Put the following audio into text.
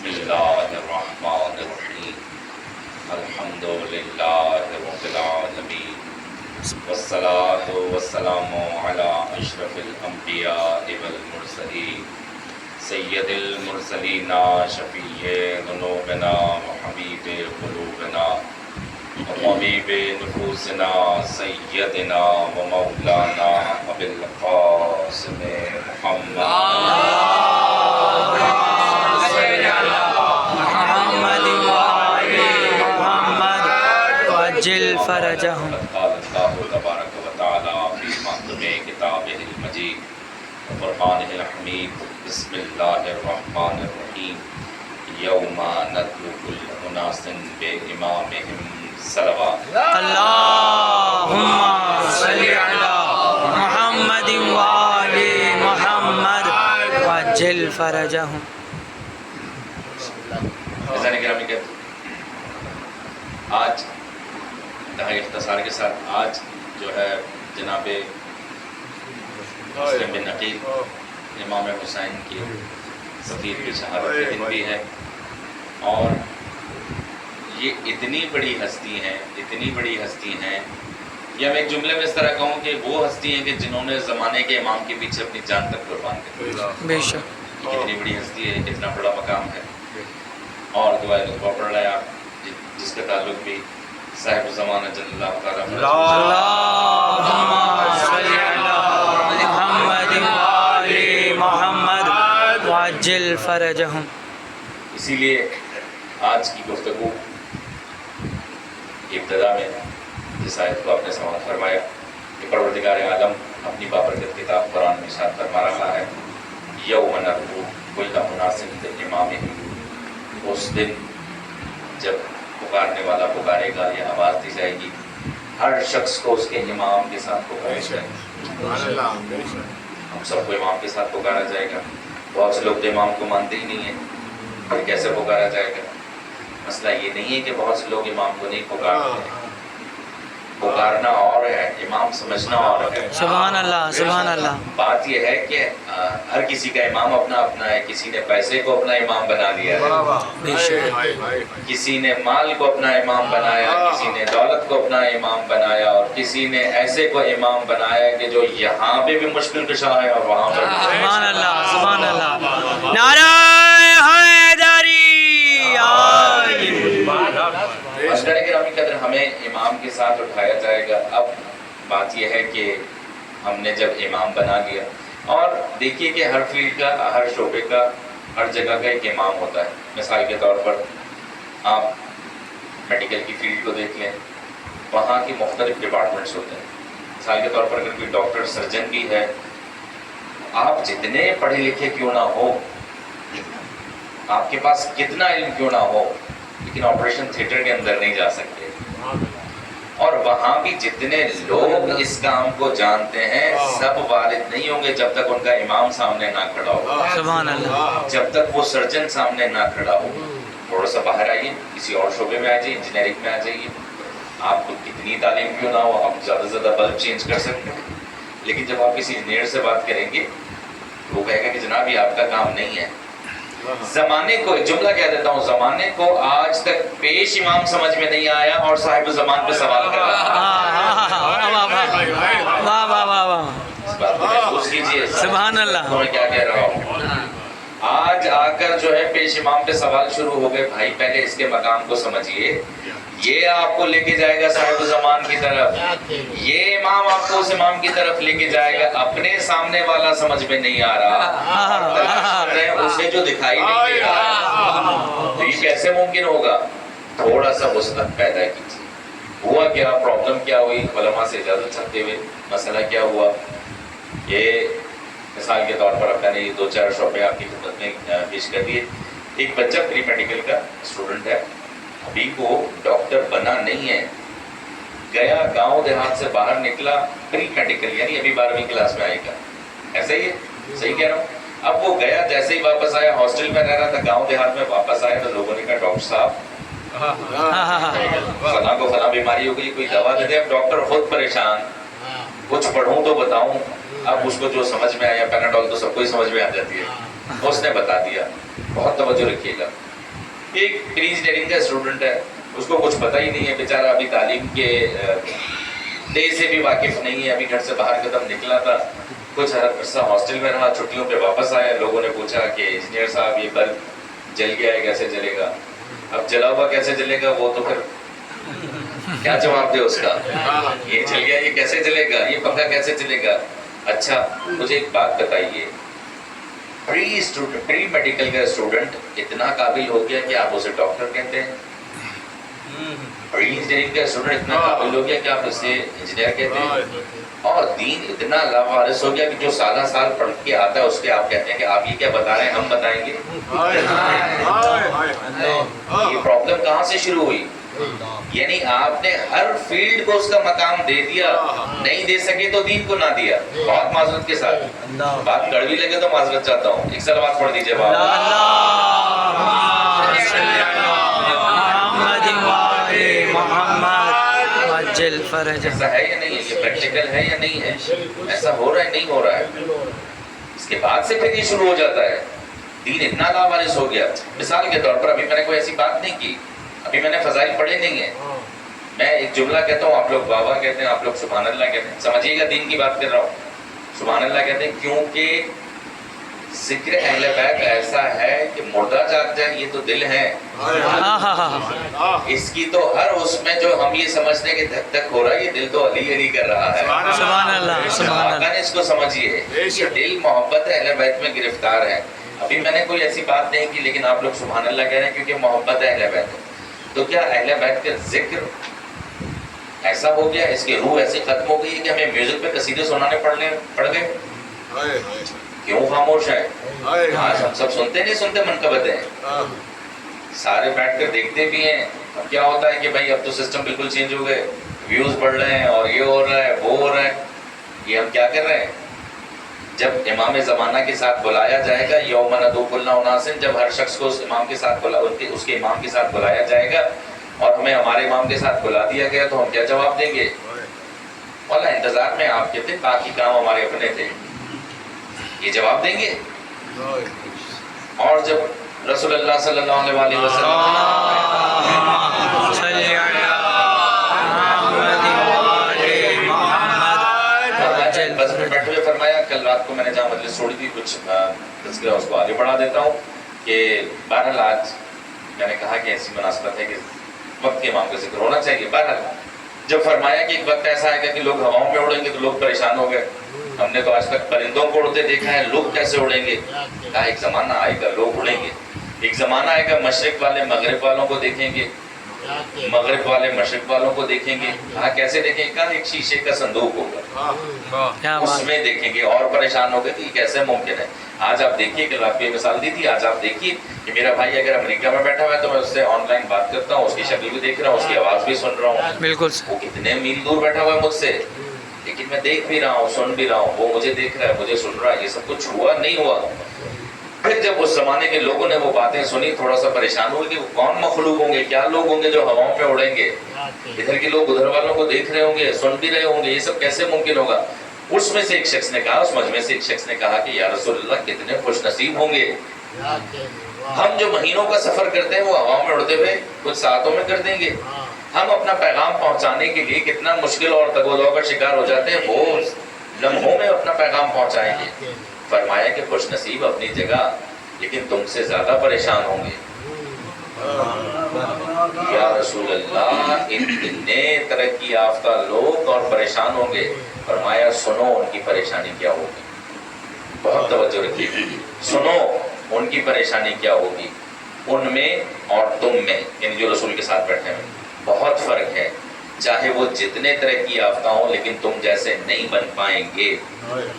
بسم اللہ الرحمن الرحیم الحمد للہ رب العالمین والصلاة والسلام علی اشرف الانبیاء والمرسلین سید المرسلین شفیع ذنوبنا وحبیب قلوبنا وطبیب نفوسنا سیدنا ومولانا ابی القاسم محمد جل فرجہم. قال اللہ تبارک و تعالی فی محکم کتابہ المجید وفرقانہ الحمید بسم اللہ الرحمن الرحیم یوم ندعو کل اناس بامامہم صلوات. اللہم صلی علی محمد وآل محمد وجل فرجہم. عزیزان گرامی کہتے ہیں آج انتہائی اختصار کے ساتھ آج جو ہے جناب مسلم بن عقیل امام حسین کی سفیر کی شہادت کا دن بھی ہے، اور یہ اتنی بڑی ہستی ہیں یا میں ایک جملے میں اس طرح کہوں کہ وہ ہستی ہیں کہ جنہوں نے زمانے کے امام کے پیچھے اپنی جان تک قربان کر دی. بے شک یہ کتنی بڑی ہستی ہے، کتنا بڑا مقام ہے. اور دعائے نخبہ پڑھ رہے ہیں آپ جس کا تعلق بھی صاحب زمانہ جل اللہ تعالیٰ اللہم صلی علی محمد وآل محمد وجل فرجہم. اسی لیے آج کی گفتگو ابتدا میں جس آیت کو آپ نے سماعت فرمایا کہ پروردگار عالم اپنی بابرکت کتاب قرآن میں ارشاد فرما رہا ہے یوم ندعو کل اناس بامامہم. اس دن جب پکارنے والا پکارے گا یا آواز دی جائے گی، ہر شخص کو اس کے امام کے ساتھ پکارا جائے گا. ہم سب کو امام کے ساتھ پکارا جائے گا. بہت سے لوگ تو امام کو مانتے ہی نہیں ہیں، پھر کیسے پکارا جائے گا؟ مسئلہ یہ نہیں ہے کہ بہت سے لوگ امام کو نہیں پکارتے ہیں، پکارنا اور ہے، امام سمجھنا اور ہے. سبحان اللہ سبحان اللہ. بات یہ ہے کہ ہر کسی کا امام اپنا اپنا ہے. کسی نے پیسے کو اپنا امام بنا لیا ہے، بے شک کسی نے مال کو اپنا امام بنایا، کسی نے دولت کو اپنا امام بنایا، اور کسی نے ایسے کو امام بنایا کہ جو یہاں پہ بھی مشکل کشا ہے اور وہاں پر بھی. سبحان اللہ سبحان اللہ. نعرہ حیدری. مشکل گرامی قدر ہمیں امام کے ساتھ اٹھایا جائے گا. اب بات یہ ہے کہ ہم نے جب امام بنا لیا، اور دیکھیے کہ ہر فیلڈ کا، ہر شعبے کا، ہر جگہ کا ایک امام ہوتا ہے. مثال کے طور پر آپ میڈیکل کی فیلڈ کو دیکھ لیں، وہاں کی مختلف ڈپارٹمنٹس ہوتے ہیں. مثال کے طور پر اگر کوئی ڈاکٹر سرجن بھی ہے، آپ جتنے پڑھے لکھے کیوں نہ ہو، آپ کے پاس کتنا علم کیوں نہ ہو، لیکن آپریشن تھیٹر کے اندر نہیں جا سکتے. اور وہاں بھی جتنے لوگ اس کام کو جانتے ہیں سب وارد نہیں ہوں گے جب تک ان کا امام سامنے نہ کھڑا ہو، سبحان اللہ. جب تک وہ سرجن سامنے نہ کھڑا ہو. تھوڑا سا باہر آئیے، کسی اور شعبے میں آ جائیے، انجینئرنگ میں آ جائیے. آپ کو کتنی تعلیم کیوں نہ ہو، آپ زیادہ سے زیادہ بلب چینج کر سکتے ہیں، لیکن جب آپ کسی انجینئر سے بات کریں گے وہ کہے گا کہ جناب یہ آپ کا کام نہیں ہے. زمانے کو ایک جملہ کہہ دیتا ہوں، زمانے کو آج تک پیش امام سمجھ میں نہیں آیا اور صاحب زمان پہ سوال کر رہا ہے. سبحان اللہ. میں کیا کہہ رہا ہوں، آج آ کر جو ہے پیش امام پہ سوال شروع ہو گئے. بھائی پہلے اس کے مقام کو سمجھیے. یہ آپ کو لے کے جائے گا صاحب زمان کی طرف، یہ امام آپ کو اس امام کی طرف لے کے جائے گا. اپنے سامنے والا سمجھ میں نہیں آ رہا، اسے جو دکھائی نہیں دے رہا، تو یہ کیسے ممکن ہوگا؟ تھوڑا سا وسعت پیدا کیجیے. ہوا کیا، پرابلم کیا ہوئی؟ علماء سے اجازت چاہتے ہوئے مسئلہ کیا ہوا؟ یہ مثال کے طور پر میں نے یہ 2-4 شعبے آپ کی خدمت میں پیش کر دیے. ایک بچہ پری میڈیکل کا اسٹوڈنٹ ہے، ابھی وہ ڈاکٹر بنا نہیں ہے، گیا گاؤں دیہات سے باہر نکلا، پری میڈیکل یعنی ابھی 12ویں کلاس میں آئے گا. ایسا ہی ہے، صحیح کہہ رہا ہوں. اب وہ گیا، جیسے ہی واپس آیا، ہاسٹل میں رہ رہا تھا، گاؤں دیہات میں واپس آیا تو لوگوں نے کہا ڈاکٹر صاحب فلاں کو فلاں بیماری ہو گئی، کوئی دوا دے دے. اب ڈاکٹر خود پریشان، کچھ پڑھوں تو بتاؤں. اب اس کو جو سمجھ میں آیا، پیناڈول تو سب کو ہی سمجھ میں آ جاتی ہے، اس نے بتا دیا. بہت توجہ رکھیے گا. ایک پری انجینئرنگ کا اسٹوڈنٹ ہے, اس کو کچھ پتہ ہی نہیں ہے بیچارہ, ابھی تعلیم کے دے سے بھی واقف نہیں ہے, ابھی گھر سے باہر قدم نکلا تھا, کچھ عرصہ ہاسٹل میں رہا, چھٹیوں پہ واپس آیا, لوگوں نے پوچھا کہ انجینئر صاحب یہ بلب جل گیا ہے کیسے جلے گا؟ اب جلا ہوا کیسے جلے گا, وہ تو پھر کیا جواب دے اس کا, یہ جل گیا یہ کیسے جلے گا, یہ پنکھا کیسے چلے گا؟ اچھا مجھے ایک بات بتائیے, پری میڈیکل کا اسٹوڈنٹ اتنا قابل ہو گیا کہ آپ اسے ڈاکٹر کہتے ہیں, پری انجینئرنگ کا اسٹوڈنٹ اتنا قابل ہو گیا کہ آپ اسے انجینئر کہتے ہیں, اور دین اتنا لاوارث ہو گیا کہ جو سالہ سال پڑھ کے آتا ہے اس کے آپ کہتے ہیں کہ آپ یہ کیا بتا رہے ہیں, ہم بتائیں گے. یہ پرابلم کہاں سے شروع ہوئی؟ یعنی آپ نے ہر فیلڈ کو اس کا مقام دے دیا, نہیں دے سکے تو دین کو نہ دیا. بہت معذرت کے ساتھ, بات کڑوی لگے تو معذرت چاہتا ہوں, ایک صلوات پڑھ دیجیے ایسا ہے یا نہیں ہے, یہ پریکٹیکل ہے یا نہیں ہے, ایسا ہو رہا ہے نہیں ہو رہا ہے. اس کے بعد سے پھر یہ شروع ہو جاتا ہے, دین اتنا لاوارث ہو گیا. مثال کے طور پر ابھی میں نے کوئی ایسی بات نہیں کی, ابھی میں نے فضائل پڑھے نہیں ہیں, میں ایک جملہ کہتا ہوں, آپ لوگ واہ واہ کہتے ہیں, آپ لوگ سبحان اللہ کہتے ہیں, سمجھیے گا دین کی بات کر رہا ہوں. سبحان اللہ کہتے ہیں کیونکہ ذکر اہل بیت ایسا ہے کہ مردہ جاگ جائے, یہ تو دل ہے, اس کی تو ہر اس میں جو ہم یہ سمجھتے ہیں کہ دھک دھک ہو رہا ہے, یہ دل تو علی علی کر رہا ہے. سبحان اللہ, سبحان اللہ. اس کو سمجھیے, یہ دل محبت اہل بیت میں گرفتار ہے. ابھی میں نے کوئی ایسی بات نہیں کی, لیکن آپ لوگ سبحان اللہ کہہ رہے ہیں کیونکہ محبت اہل بیت ہے. تو کیا اہل بیت کا ذکر ایسا ہو گیا, اس کی روح ایسی ختم ہو گئی ہے کہ ہمیں میوزک پہ قصیدے سنانے پڑ گئے؟ کیوں خاموش ہیں؟ آج ہم سب سنتے نہیں سنتے منقبتیں, سارے بیٹھ کر دیکھتے بھی ہیں. اب کیا ہوتا ہے کہ بھائی اب تو سسٹم بالکل چینج ہو گئے, ویوز بڑھ رہے ہیں اور یہ ہو رہا ہے وہ ہو رہا ہے. یہ ہم کیا کر رہے ہیں؟ جب امام زمانہ کے ساتھ بلایا جائے گا, یوم ندعو کل اناس, جب ہر شخص کو اس امام کے ساتھ اس کے امام کے ساتھ بلایا جائے گا, اور ہمیں ہمارے امام کے ساتھ بلا دیا گیا, تو ہم کیا جواب دیں گے؟ مولا انتظار میں آپ کے تھے, باقی کام ہمارے اپنے تھے, یہ جواب دیں گے. اور جب رسول اللہ صلی اللہ علیہ وسلم بس میں بیٹھے ہوئے فرمایا, کل رات کو میں نے جہاں مجلس چھوڑی تھی کچھ تذکرہ اس کو آگے بڑھا دیتا ہوں, کہ بہرحال آج میں نے کہا کہ ایسی مناسبت ہے کہ وقت کے امام کا ذکر ہونا چاہیے. بہرحال جب فرمایا کہ ایک وقت ایسا آئے گا کہ لوگ ہواؤں میں اڑیں گے تو لوگ پریشان ہو گئے, ہم نے تو آج تک پرندوں کو اڑتے دیکھا ہے, لوگ کیسے اڑیں گے؟ کہا ایک زمانہ آئے گا لوگ اڑیں گے, ایک زمانہ آئے گا مشرق والے مغرب والوں کو دیکھیں گے, مغرب والے مشرق والوں کو دیکھیں گے. کہا کیسے دیکھیں گے؟ کہا ایک شیشے کا صندوق ہوگا, اس میں دیکھیں گے, اور پریشان ہو گئے کہ یہ کیسے ممکن ہے. آج آپ دیکھیے کہ آپ کو یہ مثال دی تھی, آج آپ دیکھیے کہ میرا بھائی اگر امریکہ میں بیٹھا ہوا ہے تو میں اس سے آن لائن بات کرتا ہوں, اس کی شکل بھی دیکھ رہا ہوں, اس کی آواز بھی سن رہا ہوں. بالکل وہ کتنے میل دور بیٹھا ہوا ہے مجھ سے, لیکن میں دیکھ بھی رہا ہوں, سن بھی رہا ہوں, وہ مجھے دیکھ رہا ہے, مجھے سن رہا ہے. یہ سب کچھ ہوا نہیں ہوا. پھر جب اس زمانے کے لوگوں نے وہ باتیں سنی, تھوڑا سا پریشان ہوئے کہ وہ کون مخلوق ہوں گے, کیا لوگ ہوں گے جو ہواؤں پہ اڑیں گے, ادھر کے لوگ ادھر والوں کو دیکھ رہے ہوں گے, سن بھی رہے ہوں گے, یہ سب کیسے ممکن ہوگا. اس میں سے ایک شخص نے کہا, اس مجمع سے ایک شخص نے کہا کہ یا رسول اللہ کتنے خوش نصیب ہوں گے, ہم جو مہینوں کا سفر کرتے ہیں وہ ہواؤں میں اڑتے ہوئے کچھ ساعتوں میں کر دیں گے. ہم اپنا پیغام پہنچانے کے لیے کتنا مشکل اور تگ و دو کا شکار ہو جاتے ہیں, وہ لمحوں میں اپنا پیغام پہنچائیں گے. فرمایا کہ خوش نصیب اپنی جگہ, لیکن تم سے زیادہ پریشان ہوں گے. یا رسول اللہ اتنے ترقی یافتہ لوگ اور پریشان ہوں گے. فرمایا سنو ان کی پریشانی کیا ہوگی, بہت توجہ رکھیے, سنو ان کی پریشانی کیا ہوگی. ان میں اور تم میں, یعنی جو رسول کے ساتھ بیٹھے ہیں, بہت فرق ہے. چاہے وہ جتنے ترقی یافتہ ہوں لیکن تم جیسے نہیں بن پائیں گے.